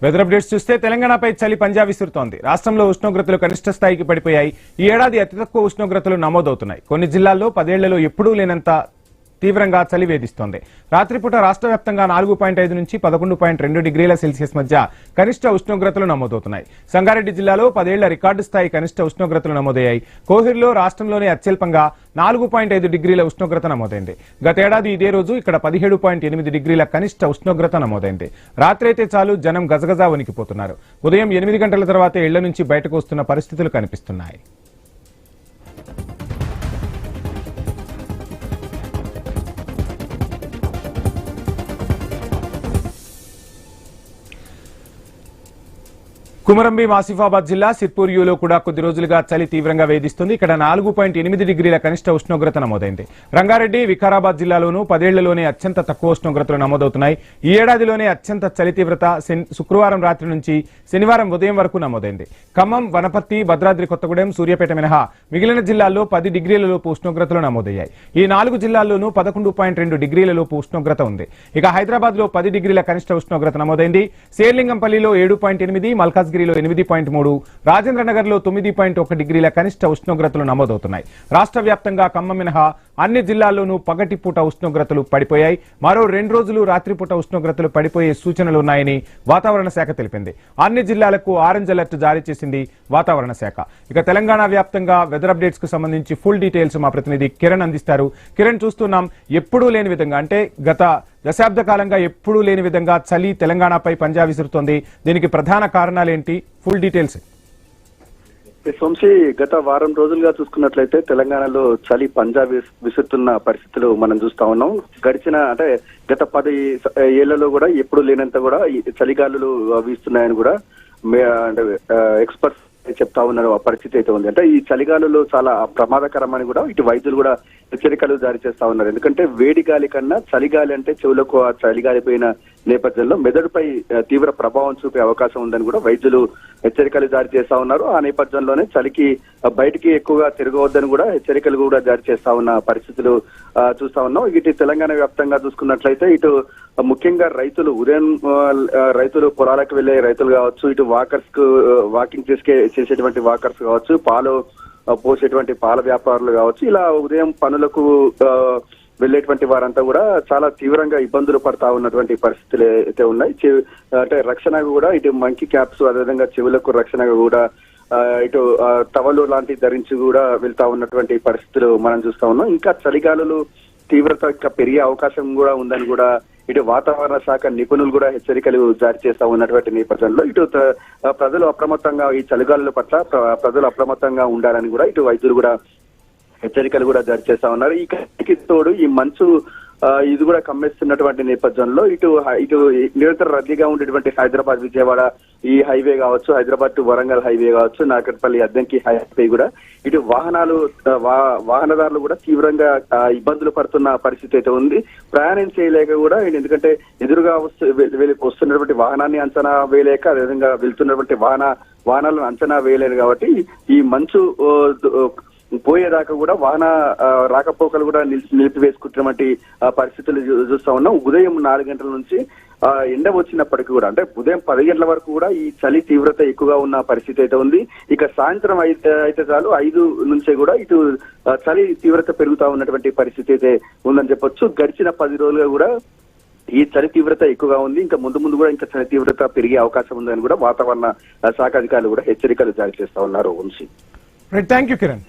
Weather updates చూస్తే తెలంగాణపై చలి పంజా విసురుతోంది. రాష్ట్రంలో ఉష్ణోగ్రతలు కనిష్ట స్థాయికి పడిపోయాయి. ఈ ఏడాది అతి తక్కువ ఉష్ణోగ్రతలు నమోదవుతున్నాయి. కొన్ని జిల్లాల్లో 10 ఏళ్లలో ఎప్పుడూ లేనంత తీవ్రంగా చలి వేధిస్తోంది. రాత్రిపూట రాష్ట్ర వ్యాప్తంగా 4.5 నుంచి 11.2 డిగ్రీల సెల్సియస్ మధ్య కనిష్ట ఉష్ణోగ్రతలు నమోదవుతున్నాయి. సంగారెడ్డి జిల్లాలో 10 ఏళ్ల రికార్డు స్థాయి కనిష్ట ఉష్ణోగ్రతలు నమోదయ్యాయి. కోహిర్లో రాష్ట్రంలోనే అత్యల్పంగా 4.5 డిగ్రీల ఉష్ణోగ్రత నమోదైంది. గతేడాది ఇదే రోజు ఇక్కడ 17.8 డిగ్రీల కనిష్ట ఉష్ణోగ్రత నమోదైంది. రాత్రి అయితే చాలు జనం గజగజా వణికిపోతున్నారు. ఉదయం 8 గంటల తర్వాత ఇళ్ల నుంచి బయటకు వస్తున్న పరిస్థితులు కనిపిస్తున్నాయి. కుమరంభీం ఆసిఫాబాద్ జిల్లా సిర్పూర్ యూలో కూడా కొద్ది రోజులుగా చలి తీవ్రంగా వేధిస్తుంది. ఇక్కడ 4.8 డిగ్రీల కనిష్ట ఉష్ణోగ్రత నమోదైంది. రంగారెడ్డి, వికారాబాద్ జిల్లాలోనూ 10 ఏళ్లలోనే అత్యంత తక్కువ ఉష్ణోగ్రతలు నమోదవుతున్నాయి. ఈ ఏడాదిలోనే అత్యంత చలి తీవ్రత శుక్రవారం రాత్రి నుంచి శనివారం ఉదయం వరకు నమోదైంది. ఖమ్మం, వనపర్తి, భద్రాద్రి కొత్తగూడెం, సూర్యాపేట మినహా మిగిలిన జిల్లాల్లో 10 డిగ్రీల లోపు ఉష్ణోగ్రతలు నమోదయ్యాయి. ఈ 4 జిల్లాల్లోనూ 11.2 డిగ్రీల లోపు ఉష్ణోగ్రత ఉంది. ఇక హైదరాబాద్ లో 10 డిగ్రీల కనిష్ట ఉష్ణోగ్రత నమోదైంది. శేర్లింగంపల్లిలో 7.8, మల్కాజ్గిరిలో 8.3, రాజేంద్రనగర్ లో 9.1 డిగ్రీల కనిష్ట ఉష్ణోగ్రతలు నమోదవుతున్నాయి. రాష్ట్ర వ్యాప్తంగా ఖమ్మం మినహా అన్ని జిల్లాల్లోనూ పగటిపూట ఉష్ణోగ్రతలు పడిపోయాయి. మరో 2 రోజులు రాత్రిపూట ఉష్ణోగ్రతలు పడిపోయే సూచనలున్నాయని వాతావరణ శాఖ తెలిపింది. అన్ని జిల్లాలకు ఆరెంజ్ అలర్ట్ జారీ చేసింది వాతావరణ శాఖ. ఇక తెలంగాణ వ్యాప్తంగా వెదర్ అప్డేట్స్ కు సంబంధించి ఫుల్ డీటెయిల్స్ మా ప్రతినిధి కిరణ్ అందిస్తారు. కిరణ్, చూస్తున్నాం ఎప్పుడూ లేని విధంగా, అంటే గత దశాబ్ద కాలంగా ఎప్పుడూ లేని విధంగా చలి తెలంగాణపై పంజా విసురుతోంది. దీనికి ప్రధాన కారణాలేంటి? Full details. సోంశి, గత వారం రోజులుగా చూసుకున్నట్లయితే తెలంగాణలో చలి పంజా విసురుతున్న పరిస్థితులు మనం చూస్తా ఉన్నాం. గత 10 ఏళ్లలో కూడా ఎప్పుడు లేనంత కూడా చలిగాలులు వీస్తున్నాయని కూడా ఎక్స్పర్ట్స్ చెప్తా ఉన్నారు. ఆ పరిస్థితి అయితే ఉంది. అంటే ఈ చలిగాలులు చాలా ప్రమాదకరమని కూడా ఇటు వైద్యులు కూడా హెచ్చరికలు జారీ చేస్తా ఉన్నారు. ఎందుకంటే వేడి గాలి కన్నా చలిగాలి అంటే చెవులకు ఆ చలిగాలి పోయిన నేపథ్యంలో మెదడుపై తీవ్ర ప్రభావం చూపే అవకాశం ఉందని కూడా వైద్యులు హెచ్చరికలు జారీ చేస్తా ఉన్నారు. ఆ నేపథ్యంలోనే చలికి బయటికి ఎక్కువగా తిరగవద్దని కూడా హెచ్చరికలు కూడా జారీ చేస్తా ఉన్న పరిస్థితులు చూస్తా ఉన్నాం. ఇటు తెలంగాణ వ్యాప్తంగా చూసుకున్నట్లయితే ఇటు ముఖ్యంగా రైతులు పొలాలకు వెళ్లే రైతులు కావచ్చు, ఇటు వాకింగ్ చేసేటువంటి వాకర్స్ కావచ్చు, పాలు పోసేటువంటి పాల వ్యాపారులు కావచ్చు, ఇలా ఉదయం పనులకు వెళ్లేటువంటి వారంతా కూడా చాలా తీవ్రంగా ఇబ్బందులు పడతా ఉన్నటువంటి పరిస్థితులు అయితే ఉన్నాయి. అంటే రక్షణ కూడా ఇటు మంకీ క్యాప్స్, అదేవిధంగా చెవులకు రక్షణ కూడా ఇటు టవలు లాంటివి ధరించి కూడా వెళ్తా ఉన్నటువంటి పరిస్థితులు మనం చూస్తా ఉన్నాం. ఇంకా చలిగాలులు తీవ్రత ఇంకా పెరిగే అవకాశం కూడా ఉందని కూడా ఇటు వాతావరణ శాఖ నిపుణులు కూడా హెచ్చరికలు జారీ చేస్తా ఉన్నటువంటి నేపథ్యంలో ఇటు ప్రజలు అప్రమత్తంగా, ఈ చలిగాలుల పట్ల ప్రజలు అప్రమత్తంగా ఉండాలని కూడా ఇటు వైద్యులు కూడా హెచ్చరికలు కూడా జారీ చేస్తా ఉన్నారు. ఈ కటికి తోడు ఈ మంచు ఇది కూడా కమ్మేస్తున్నటువంటి నేపథ్యంలో ఇటు నిరంతర రద్దీగా ఉండేటువంటి హైదరాబాద్ విజయవాడ ఈ హైవే కావచ్చు, హైదరాబాద్ టు వరంగల్ హైవే కావచ్చు, నాగర్పల్లి అద్దంకి హైవే కూడా ఇటు వాహనదారులు కూడా తీవ్రంగా ఇబ్బందులు పడుతున్న పరిస్థితి అయితే ఉంది. ప్రయాణం చేయలేక కూడా, ఎందుకంటే ఎదురుగా వస్తున్నటువంటి వాహనాన్ని అంచనా వేయలేక, అదేవిధంగా వెళ్తున్నటువంటి వాహనాలను అంచనా వేయలేరు. కాబట్టి ఈ మంచు పోయేదాకా కూడా వాహన రాకపోకలు కూడా నిలిపివేసుకుంటున్నటువంటి పరిస్థితులు చూస్తా ఉన్నాం. ఉదయం 4 గంటల నుంచి ఎండ వచ్చినప్పటికీ కూడా, అంటే ఉదయం 10 గంటల వరకు కూడా ఈ చలి తీవ్రత ఎక్కువగా ఉన్న పరిస్థితి అయితే ఉంది. ఇక సాయంత్రం అయితే చాలు 5 నుంచే కూడా ఇటు చలి తీవ్రత పెరుగుతా ఉన్నటువంటి పరిస్థితి అయితే ఉందని చెప్పొచ్చు. గడిచిన 10 రోజులుగా కూడా ఈ చలి తీవ్రత ఎక్కువగా ఉంది. ఇంకా ముందు కూడా ఇంకా చలి తీవ్రత పెరిగే అవకాశం ఉందని కూడా వాతావరణ శాఖ అధికారులు కూడా హెచ్చరికలు జారీ చేస్తా ఉన్నారు. Vamshi, thank you Kiran.